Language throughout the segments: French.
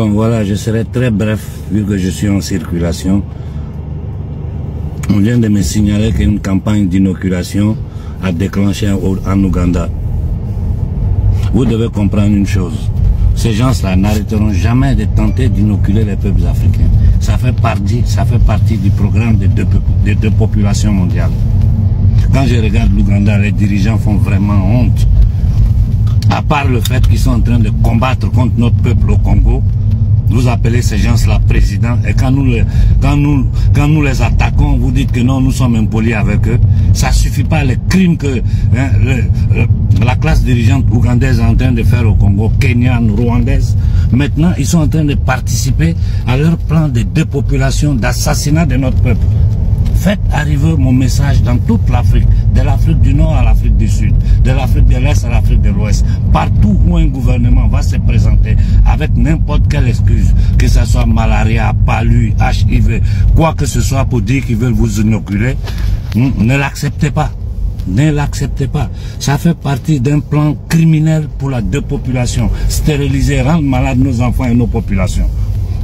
Bon voilà, je serai très bref vu que je suis en circulation. On vient de me signaler qu'une campagne d'inoculation a déclenché en Ouganda. Vous devez comprendre une chose. Ces gens-là n'arrêteront jamais de tenter d'inoculer les peuples africains. Ça fait partie du programme des deux populations mondiales. Quand je regarde l'Ouganda, les dirigeants font vraiment honte. À part le fait qu'ils sont en train de combattre contre notre peuple au Congo, vous appelez ces gens-là présidents, et quand nous les attaquons, vous dites que non, nous sommes impolis avec eux. Ça ne suffit pas, les crimes que la classe dirigeante ougandaise est en train de faire au Congo, kenyane, rwandaise. Maintenant, ils sont en train de participer à leur plan de dépopulation, d'assassinat de notre peuple. Faites arriver mon message dans toute l'Afrique, de l'Afrique du Nord à l'Afrique du Sud, de l'Afrique de l'Est à l'Afrique de l'Ouest. Partout où un gouvernement va se présenter avec n'importe quelle excuse, que ce soit malaria, palu, HIV, quoi que ce soit pour dire qu'ils veulent vous inoculer, ne l'acceptez pas. Ne l'acceptez pas. Ça fait partie d'un plan criminel pour la dépopulation. Stériliser, rendre malades nos enfants et nos populations.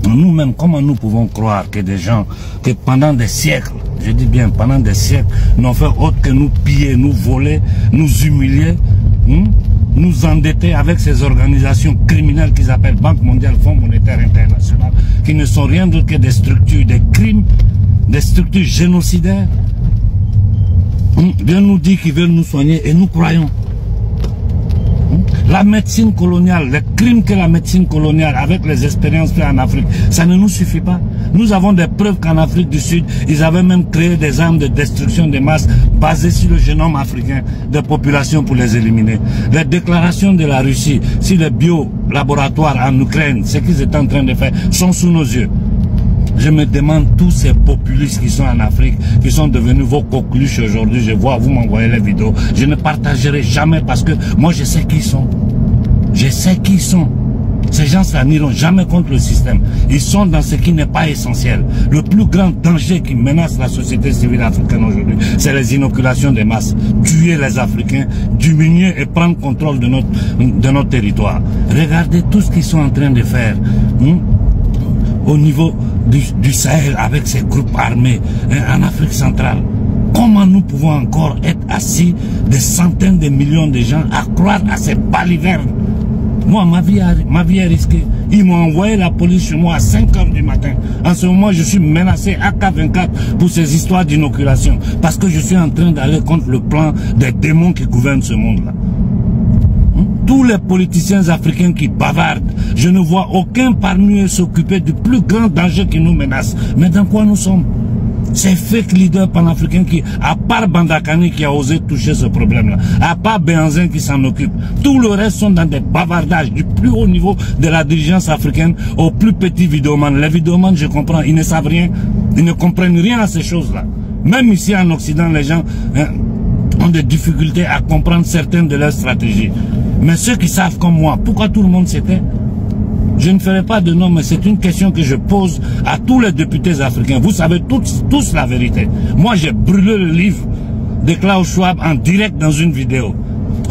Nous-mêmes, comment nous pouvons croire que des gens, que pendant des siècles, je dis bien pendant des siècles, n'ont fait autre que nous piller, nous voler, nous humilier, nous endetter avec ces organisations criminelles qu'ils appellent Banque mondiale, Fonds monétaire international, qui ne sont rien d'autre que des structures, des crimes, des structures génocidaires. Dieu nous dit qu'ils veulent nous soigner et nous croyons. La médecine coloniale, les crimes que la médecine coloniale, avec les expériences faites en Afrique, ça ne nous suffit pas. Nous avons des preuves qu'en Afrique du Sud, ils avaient même créé des armes de destruction des masses basées sur le génome africain des populations pour les éliminer. Les déclarations de la Russie sur les biolaboratoires en Ukraine, ce qu'ils étaient en train de faire, sont sous nos yeux. Je me demande tous ces populistes qui sont en Afrique, qui sont devenus vos coqueluches aujourd'hui, je vois, vous m'envoyez les vidéos, je ne partagerai jamais parce que moi je sais qui ils sont. Je sais qui ils sont. Ces gens-là n'iront jamais contre le système. Ils sont dans ce qui n'est pas essentiel. Le plus grand danger qui menace la société civile africaine aujourd'hui, c'est les inoculations des masses. Tuer les Africains, diminuer et prendre contrôle de notre territoire. Regardez tout ce qu'ils sont en train de faire. Au niveau du Sahel avec ces groupes armés en Afrique centrale. Comment nous pouvons encore être assis des centaines de millions de gens à croire à ces balivernes? Moi, ma vie est risquée. Ils m'ont envoyé la police chez moi à 5 h du matin. En ce moment, je suis menacé à AK24 pour ces histoires d'inoculation. Parce que je suis en train d'aller contre le plan des démons qui gouvernent ce monde-là. Tous les politiciens africains qui bavardent, je ne vois aucun parmi eux s'occuper du plus grand danger qui nous menace. Mais dans quoi nous sommes? Ces fake leaders panafricains qui, à part Bandakani qui a osé toucher ce problème-là, à part Béhanzin qui s'en occupe, tout le reste sont dans des bavardages du plus haut niveau de la dirigeance africaine aux plus petits vidéomans. Les vidéomans, je comprends, ils ne savent rien, ils ne comprennent rien à ces choses-là. Même ici en Occident, les gens ont des difficultés à comprendre certaines de leurs stratégies. Mais ceux qui savent comme moi, pourquoi tout le monde s'était? Je ne ferai pas de nom, mais c'est une question que je pose à tous les députés africains. Vous savez tous la vérité. Moi, j'ai brûlé le livre de Klaus Schwab en direct dans une vidéo.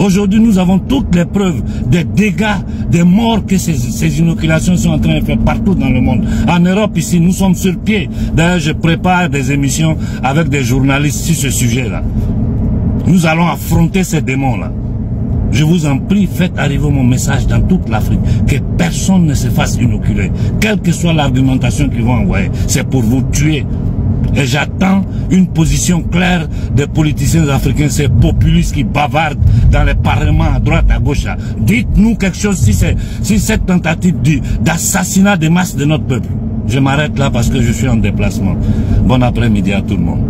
Aujourd'hui, nous avons toutes les preuves des dégâts, des morts que ces inoculations sont en train de faire partout dans le monde. En Europe, ici, nous sommes sur pied. D'ailleurs, je prépare des émissions avec des journalistes sur ce sujet-là. Nous allons affronter ces démons-là. Je vous en prie, faites arriver mon message dans toute l'Afrique, que personne ne se fasse inoculer. Quelle que soit l'argumentation qu'ils vont envoyer, c'est pour vous tuer. Et j'attends une position claire des politiciens africains, ces populistes qui bavardent dans les parlements à droite, à gauche. Dites-nous quelque chose si cette tentative d'assassinat de masse de notre peuple. Je m'arrête là parce que je suis en déplacement. Bon après-midi à tout le monde.